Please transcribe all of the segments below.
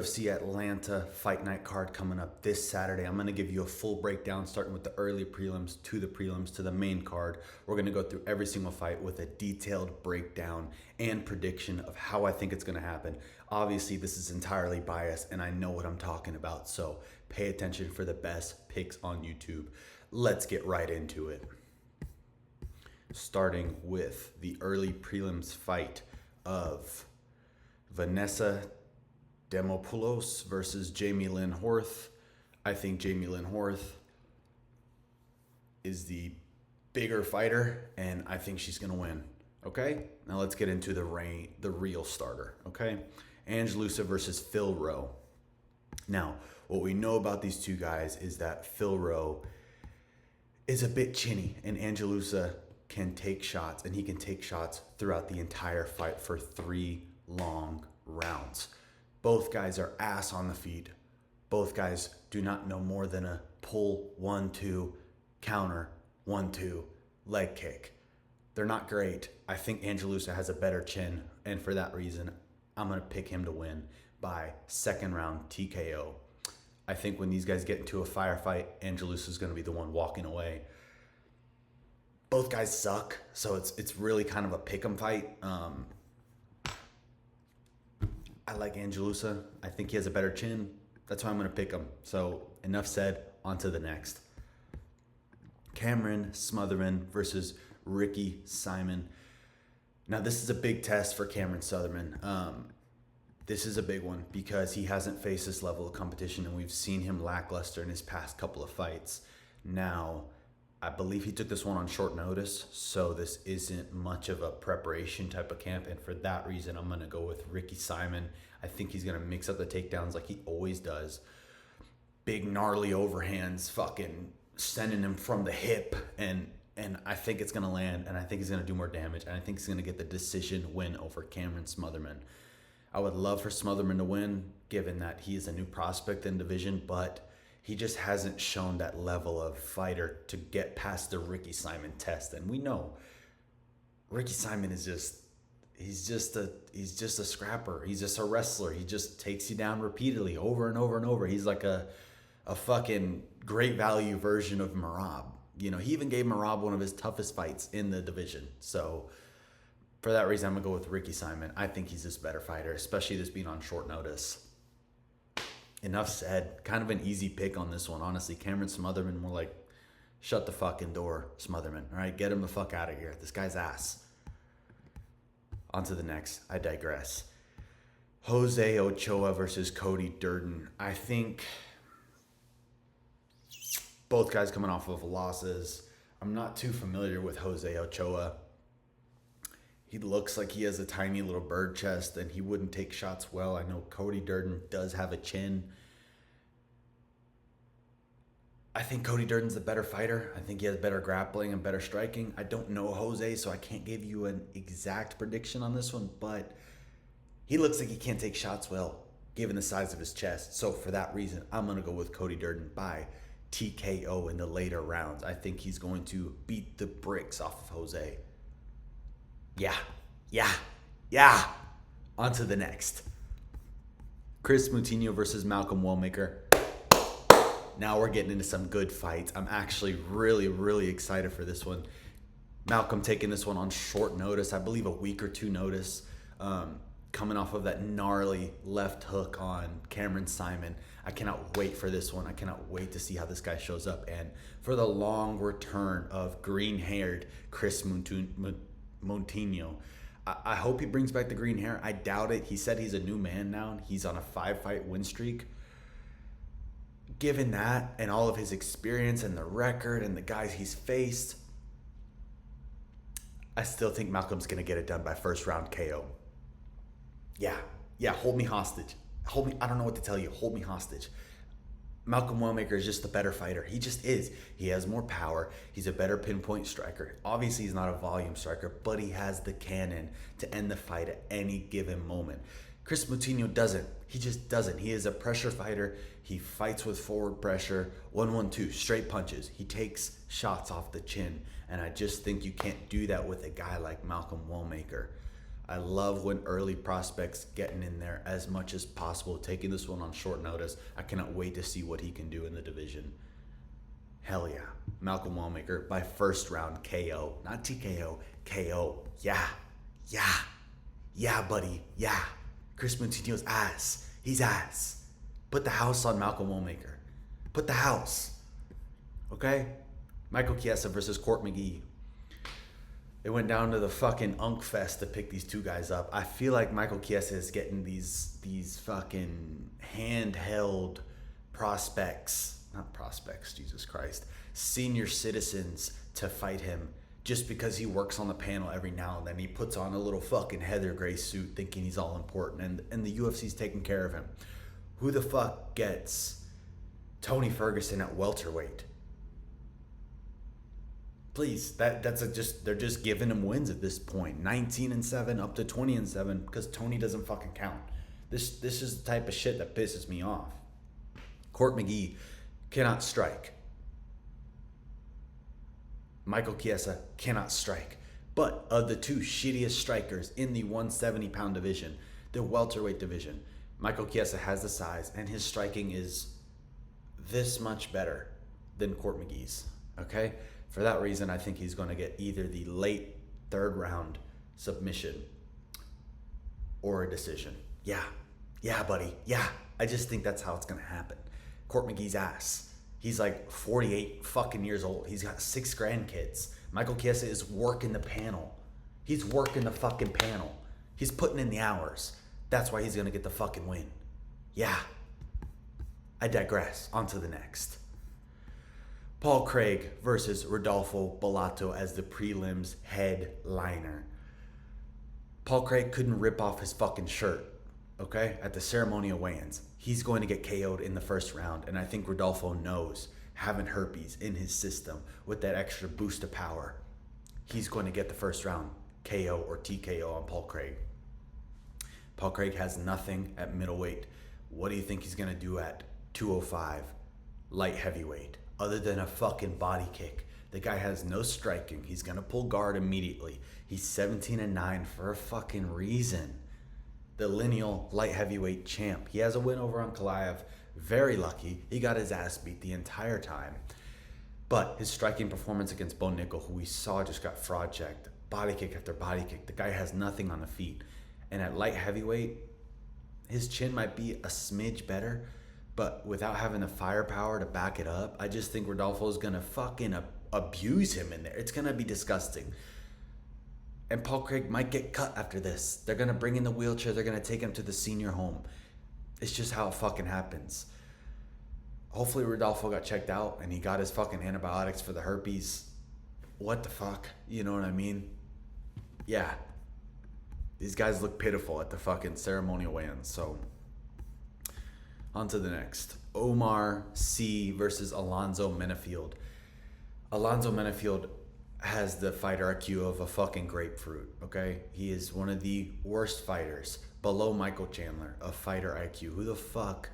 UFC Atlanta fight night card coming up this Saturday. I'm going to give you a full breakdown starting with the early prelims to the main card. We're going to go through every single fight with a detailed breakdown and prediction of how I think it's going to happen. Obviously, this is entirely biased and I know what I'm talking about, so pay attention for the best picks on YouTube. Let's get right into it. Starting with the early prelims fight of Vanessa Demopoulos versus Jamie Lynn Horth. I think Jamie Lynn Horth is the bigger fighter, and I think she's going to win. Okay? Now let's get into the real starter. Okay? Angelusa versus Phil Rowe. Now, what we know about these two guys is that Phil Rowe is a bit chinny, and Angelusa can take shots, and he can take shots throughout the entire fight for 3 long rounds. Both guys are ass on the feet. Both guys do not know more than a pull, 1-2, counter, 1-2, leg kick. They're not great. I think Angelusa has a better chin, and for that reason, I'm going to pick him to win by second round TKO. I think when these guys get into a firefight, Angelusa is going to be the one walking away. Both guys suck, so it's really kind of a pick 'em fight. I like Angelusa. I think he has a better chin. That's why I'm going to pick him. So enough said, on to the next. Cameron Smotherman versus Ricky Simon. Now this is a big test for Cameron Smotherman. This is a big one because he hasn't faced this level of competition, and we've seen him lackluster in his past couple of fights. Now, I believe he took this one on short notice, so this isn't much of a preparation type of camp, and for that reason, I'm going to go with Ricky Simon. I think he's going to mix up the takedowns like he always does. Big, gnarly overhands, fucking sending him from the hip, and I think it's going to land, and I think he's going to do more damage, and I think he's going to get the decision win over Cameron Smotherman. I would love for Smotherman to win, given that he is a new prospect in division, but he just hasn't shown that level of fighter to get past the Ricky Simon test. And we know Ricky Simon is he's just a scrapper. He's just a wrestler. He just takes you down repeatedly over and over and over. He's like a fucking great value version of Merab. You know, he even gave Merab one of his toughest fights in the division. So for that reason, I'm going to go with Ricky Simon. I think he's this better fighter, especially this being on short notice. Enough said. Kind of an easy pick on this one, honestly. Cameron Smotherman, more like, shut the fucking door, Smotherman. All right, get him the fuck out of here. This guy's ass. On to the next. I digress. Jose Ochoa versus Cody Durden. I think both guys coming off of losses. I'm not too familiar with Jose Ochoa. He looks like he has a tiny little bird chest and he wouldn't take shots well. I know Cody Durden does have a chin. I think Cody Durden's the better fighter. I think he has better grappling and better striking. I don't know Jose, so I can't give you an exact prediction on this one, but he looks like he can't take shots well, given the size of his chest. So for that reason, I'm going to go with Cody Durden by TKO in the later rounds. I think he's going to beat the bricks off of Jose. Yeah. On to the next. Chris Moutinho versus Malcolm Wellmaker. Now we're getting into some good fights. I'm actually really, really excited for this one. Malcolm taking this one on short notice. I believe a week or two notice. Coming off of that gnarly left hook on Cameron Simon. I cannot wait for this one. I cannot wait to see how this guy shows up. And for the long return of green-haired Chris Moutinho. I hope he brings back the green hair. I doubt it. He said he's a new man now. He's on a 5-fight win streak. Given that and all of his experience and the record and the guys he's faced, I still think Malcolm's going to get it done by first round KO. Yeah, hold me hostage. I don't know what to tell you. Hold me hostage. Malcolm Wellmaker is just the better fighter. He just is. He has more power. He's a better pinpoint striker. Obviously, he's not a volume striker, but he has the cannon to end the fight at any given moment. Chris Moutinho doesn't. He just doesn't. He is a pressure fighter. He fights with forward pressure. 1-1-2, straight punches. He takes shots off the chin, and I just think you can't do that with a guy like Malcolm Wellmaker. I love when early prospects getting in there as much as possible, taking this one on short notice. I cannot wait to see what he can do in the division. Hell yeah. Malcolm Wallmaker by first round KO. Not TKO, KO. Yeah. Yeah. Yeah, buddy. Yeah. Chris Moutinho's ass. He's ass. Put the house on Malcolm Wallmaker. Put the house. Okay? Michael Chiesa versus Court McGee. It went down to the fucking Unk Fest to pick these two guys up. I feel like Michael Chiesa is getting these fucking handheld prospects, not prospects, Jesus Christ, senior citizens to fight him just because he works on the panel every now and then. He puts on a little fucking Heather Gray suit thinking he's all important, and the UFC's taking care of him. Who the fuck gets Tony Ferguson at welterweight? Please, they're just giving him wins at this point. 19-7 up to 20-7 because Tony doesn't fucking count. This is the type of shit that pisses me off. Court McGee cannot strike. Michael Chiesa cannot strike. But of the two shittiest strikers in the 170-pound division, the welterweight division, Michael Chiesa has the size and his striking is this much better than Court McGee's. Okay? For that reason, I think he's going to get either the late third round submission or a decision. Yeah. Yeah, buddy. Yeah. I just think that's how it's going to happen. Court McGee's ass. He's like 48 fucking years old. He's got 6 grandkids. Michael Chiesa is working the panel. He's working the fucking panel. He's putting in the hours. That's why he's going to get the fucking win. Yeah. I digress. On to the next. Paul Craig versus Rodolfo Bellato as the prelims headliner. Paul Craig couldn't rip off his fucking shirt, okay, at the ceremonial weigh-ins. He's going to get KO'd in the first round, and I think Rodolfo knows, having herpes in his system with that extra boost of power, he's going to get the first round KO or TKO on Paul Craig. Paul Craig has nothing at middleweight. What do you think he's going to do at 205 light heavyweight? Other than a fucking body kick. The guy has no striking. He's going to pull guard immediately. He's 17-9 for a fucking reason. The lineal light heavyweight champ. He has a win over Ankalaev. Very lucky. He got his ass beat the entire time. But his striking performance against Bo Nickel, who we saw just got fraud checked. Body kick after body kick. The guy has nothing on the feet. And at light heavyweight, his chin might be a smidge better, but without having the firepower to back it up, I just think Rodolfo's going to fucking abuse him in there. It's going to be disgusting. And Paul Craig might get cut after this. They're going to bring in the wheelchair. They're going to take him to the senior home. It's just how it fucking happens. Hopefully Rodolfo got checked out and he got his fucking antibiotics for the herpes. What the fuck? You know what I mean? Yeah. These guys look pitiful at the fucking ceremonial weigh-ins, so... On to the next. Omar C. versus Alonzo Menafield. Alonzo Menafield has the fighter IQ of a fucking grapefruit, okay? He is one of the worst fighters, below Michael Chandler, of fighter IQ. Who the fuck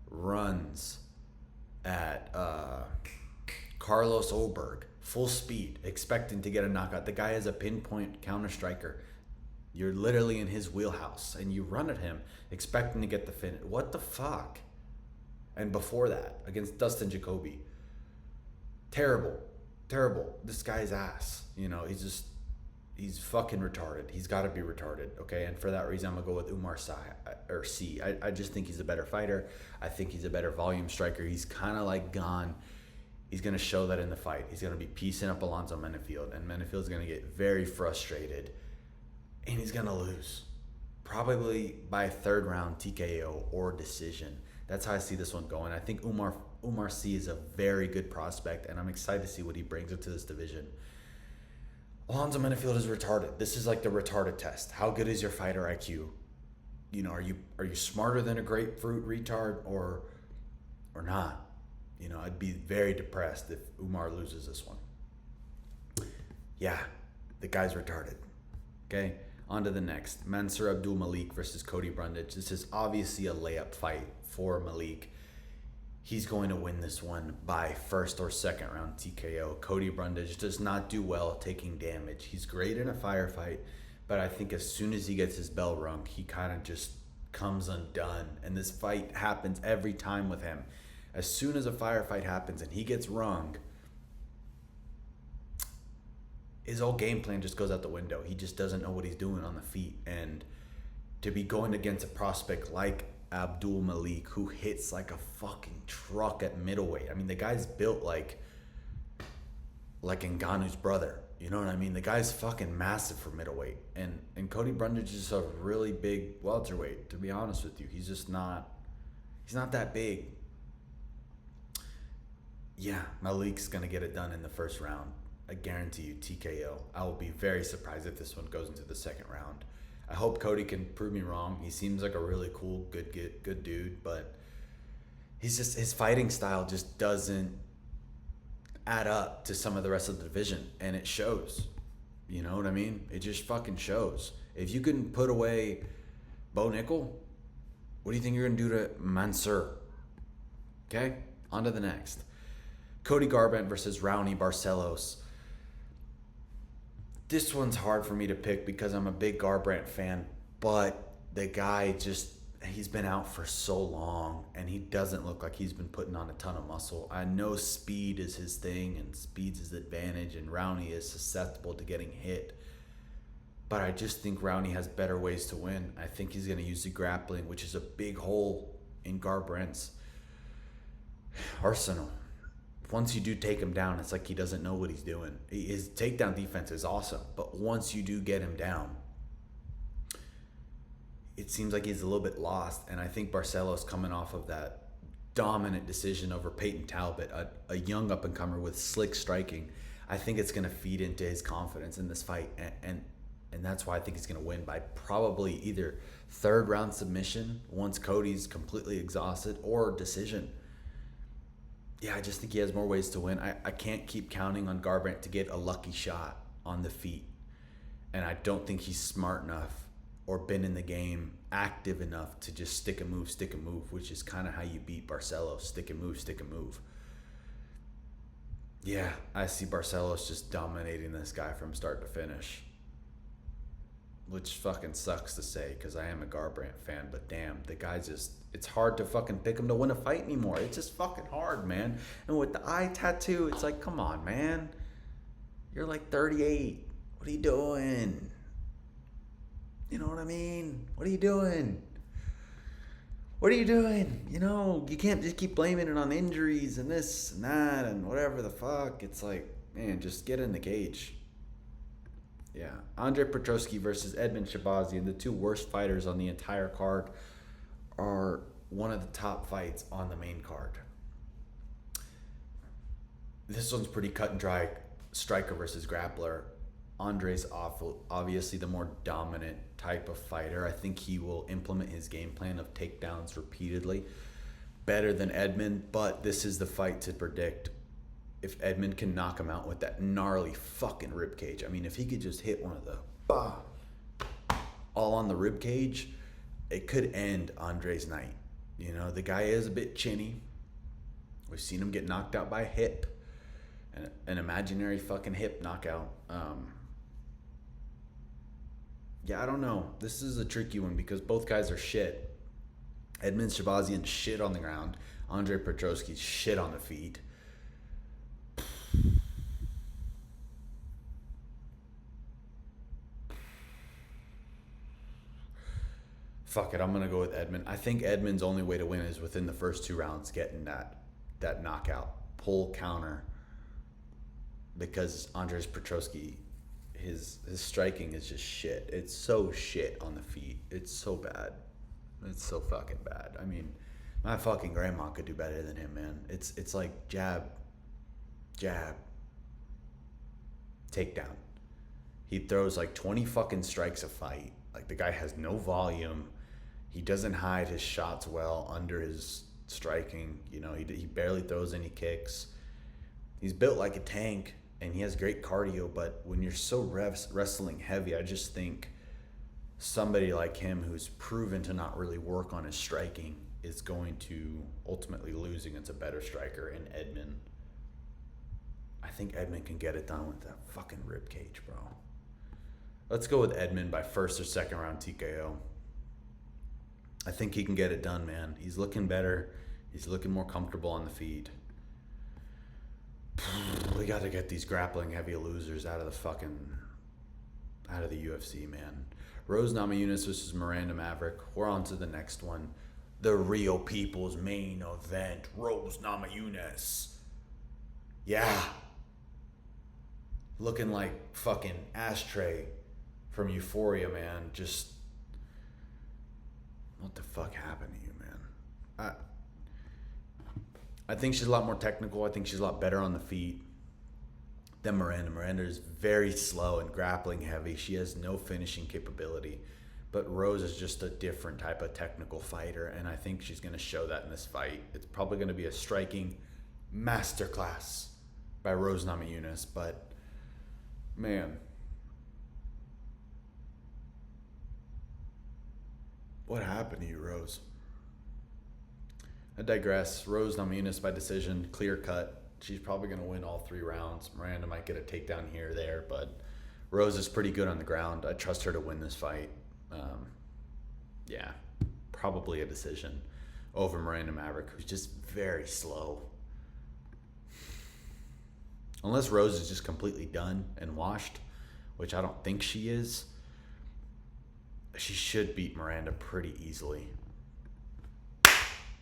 runs at Carlos Oberg, full speed, expecting to get a knockout? The guy is a pinpoint counter striker. You're literally in his wheelhouse, and you run at him, expecting to get the finish. What the fuck? And before that, against Dustin Jacoby. Terrible. Terrible. This guy's ass. You know, he's fucking retarded. He's got to be retarded, okay? And for that reason, I'm going to go with Umar C. I just think he's a better fighter. I think he's a better volume striker. He's kind of like gone. He's going to show that in the fight. He's going to be piecing up Alonzo Menafield, and Menafield's going to get very frustrated. And he's going to lose. Probably by third round TKO or decision. That's how I see this one going. I think Umar C is a very good prospect, and I'm excited to see what he brings into this division. Alonzo Menafield is retarded. This is like the retarded test. How good is your fighter IQ? You know, are you smarter than a grapefruit retard or not? You know, I'd be very depressed if Umar loses this one. Yeah, the guy's retarded. Okay? On to the next. Mansour Abdul Malik versus Cody Brundage. This is obviously a layup fight for Malik. He's going to win this one by first or second round TKO. Cody Brundage does not do well taking damage. He's great in a firefight, But I think as soon as he gets his bell rung, he kind of just comes undone. And this fight happens every time with him. As soon as a firefight happens and he gets rung, his whole game plan just goes out the window. He just doesn't know what he's doing on the feet. And to be going against a prospect like Abdul Malik, who hits like a fucking truck at middleweight. I mean, the guy's built like Ngannou's brother. You know what I mean? The guy's fucking massive for middleweight. And Cody Brundage is a really big welterweight, to be honest with you. He's just not, he's not that big. Yeah, Malik's going to get it done in the first round. I guarantee you, TKO. I will be very surprised if this one goes into the second round. I hope Cody can prove me wrong. He seems like a really cool, good dude, but he's just, his fighting style just doesn't add up to some of the rest of the division, and it shows. You know what I mean? It just fucking shows. If you can put away Bo Nickel, what do you think you're gonna do to Mansour? Okay, on to the next. Cody Garbrandt versus Raoni Barcelos. This one's hard for me to pick because I'm a big Garbrandt fan, but the guy just, he's been out for so long and he doesn't look like he's been putting on a ton of muscle. I know speed is his thing and speed's his advantage, and Raoni is susceptible to getting hit. But I just think Raoni has better ways to win. I think he's going to use the grappling, which is a big hole in Garbrandt's arsenal. Once you do take him down, it's like he doesn't know what he's doing. His takedown defense is awesome, but once you do get him down, it seems like he's a little bit lost. And I think Barcelos, coming off of that dominant decision over Peyton Talbot, a young up-and-comer with slick striking, I think it's going to feed into his confidence in this fight. And that's why I think he's going to win by probably either third round submission once Cody's completely exhausted, or decision. Yeah, I just think he has more ways to win. I can't keep counting on Garbrandt to get a lucky shot on the feet. And I don't think he's smart enough or been in the game active enough to just stick and move, which is kind of how you beat Barcelos. Stick and move. Yeah, I see Barcelos just dominating this guy from start to finish. Which fucking sucks to say because I am a Garbrandt fan, but damn, the guy just, it's hard to fucking pick him to win a fight anymore. It's just fucking hard, man. And with the eye tattoo, it's like, come on, man. You're like 38. What are you doing? You know what I mean? What are you doing? What are you doing? You know, you can't just keep blaming it on injuries and this and that and whatever the fuck. It's like, man, just get in the cage. Yeah. Andre Petroski versus Edmen Shahbazyan, the two worst fighters on the entire card, are one of the top fights on the main card. This one's pretty cut and dry. Striker versus grappler. Andre's obviously the more dominant type of fighter. I think he will implement his game plan of takedowns repeatedly better than Edmen, but this is the fight to predict. If Edmen can knock him out with that gnarly fucking rib cage. I mean, if he could just hit one of the all on the rib cage, it could end Andre's night. You know, the guy is a bit chinny. We've seen him get knocked out by a hip, an imaginary fucking hip knockout. Yeah, I don't know. This is a tricky one because both guys are shit. Edmen Shahbazyan shit on the ground. Andre Petroski shit on the feet. Fuck it, I'm going to go with Edmen. I think Edmen's only way to win is within the first 2 rounds getting that knockout. Pull counter. Because Andres Petroski, his striking is just shit. It's so shit on the feet. It's so bad. It's so fucking bad. I mean, my fucking grandma could do better than him, man. It's like jab, takedown. He throws like 20 fucking strikes a fight. Like, the guy has no volume. He doesn't hide his shots well under his striking. You know, he barely throws any kicks. He's built like a tank, and he has great cardio, but when you're so wrestling heavy, I just think somebody like him who's proven to not really work on his striking is going to ultimately lose against a better striker in Edmen. I think Edmen can get it done with that fucking rib cage, bro. Let's go with Edmond by first or second round TKO. I think he can get it done, man. He's looking better. He's looking more comfortable on the feet. We got to get these grappling heavy losers out of the UFC, man. Rose Namajunas versus Miranda Maverick. We're on to the next one. The Real People's main event. Rose Namajunas. Yeah. Looking like fucking Ashtray from Euphoria, man. Just, what the fuck happened to you, man? I think she's a lot more technical. I think she's a lot better on the feet than Miranda. Miranda is very slow and grappling heavy. She has no finishing capability. But Rose is just a different type of technical fighter, and I think she's going to show that in this fight. It's probably going to be a striking masterclass by Rose Namajunas, but man, what happened to you, Rose? I digress. Rose Namajunas by decision, clear cut. She's probably going to win all 3 rounds. Miranda might get a takedown here or there, but Rose is pretty good on the ground. I trust her to win this fight. Yeah, probably a decision over Miranda Maverick, who's just very slow. Unless Rose is just completely done and washed, which I don't think she is, she should beat Miranda pretty easily.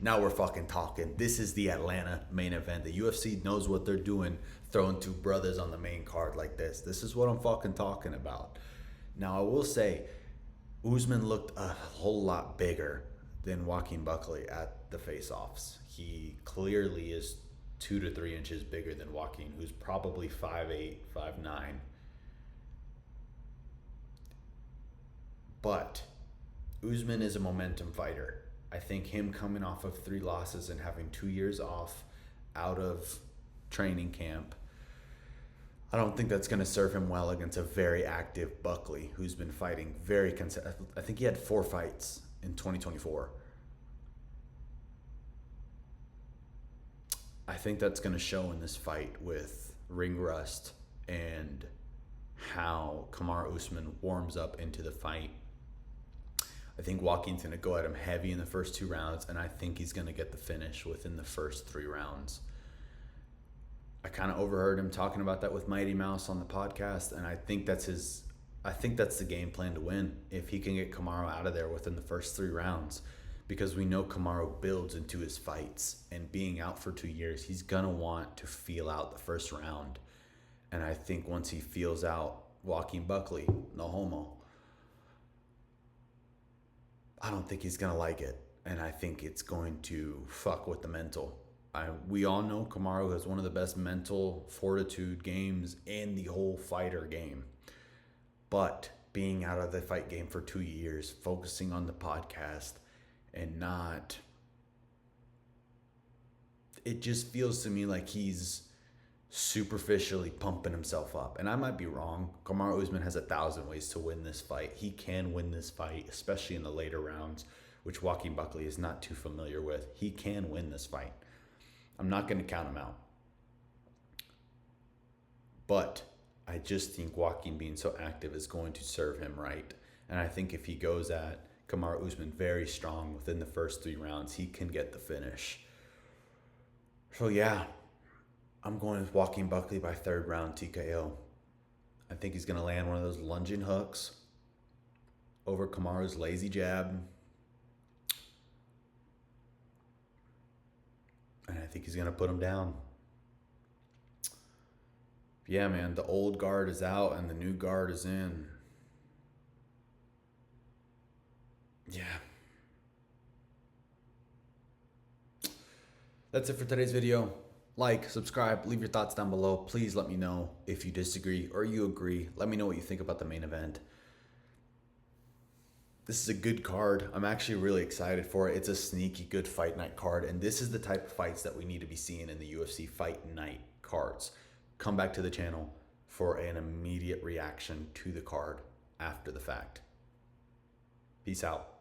Now we're fucking talking. This is the Atlanta main event. The UFC knows what they're doing, throwing 2 brothers on the main card like this. This is what I'm fucking talking about. Now, I will say, Usman looked a whole lot bigger than Joaquin Buckley at the face-offs. He clearly is 2 to 3 inches bigger than Joaquin, who's probably 5'8", 5'9". But Usman is a momentum fighter. I think him coming off of 3 losses and having 2 years off out of training camp, I don't think that's going to serve him well against a very active Buckley, who's been fighting very consistent. I think he had 4 fights in 2024. I think that's going to show in this fight with ring rust and how Kamaru Usman warms up into the fight. I think Joaquin's going to go at him heavy in the first 2 rounds, and I think he's going to get the finish within the first 3 rounds. I kind of overheard him talking about that with Mighty Mouse on the podcast, and I think that's the game plan to win, if he can get Kamaru out of there within the first 3 rounds, because we know Kamaru builds into his fights, and being out for 2 years, he's going to want to feel out the first round. And I think once he feels out Joaquin Buckley, no homo, I don't think he's going to like it, and I think it's going to fuck with the mental. We all know Kamaru has one of the best mental fortitude games in the whole fighter game. But being out of the fight game for 2 years, focusing on the podcast, and not... It just feels to me like he's superficially pumping himself up. And I might be wrong. Kamaru Usman has 1,000 ways to win this fight. He can win this fight, especially in the later rounds, which Joaquin Buckley is not too familiar with. He can win this fight. I'm not going to count him out. But I just think Joaquin being so active is going to serve him right. And I think if he goes at Kamaru Usman very strong within the first 3 rounds, he can get the finish. So yeah, I'm going with Joaquin Buckley by 3rd round TKO. I think he's going to land one of those lunging hooks over Kamaru's lazy jab. And I think he's going to put him down. Yeah, man, the old guard is out and the new guard is in. Yeah. That's it for today's video. Like, subscribe, leave your thoughts down below. Please let me know if you disagree or you agree. Let me know what you think about the main event. This is a good card. I'm actually really excited for it. It's a sneaky good fight night card, and this is the type of fights that we need to be seeing in the UFC fight night cards. Come back to the channel for an immediate reaction to the card after the fact. Peace out.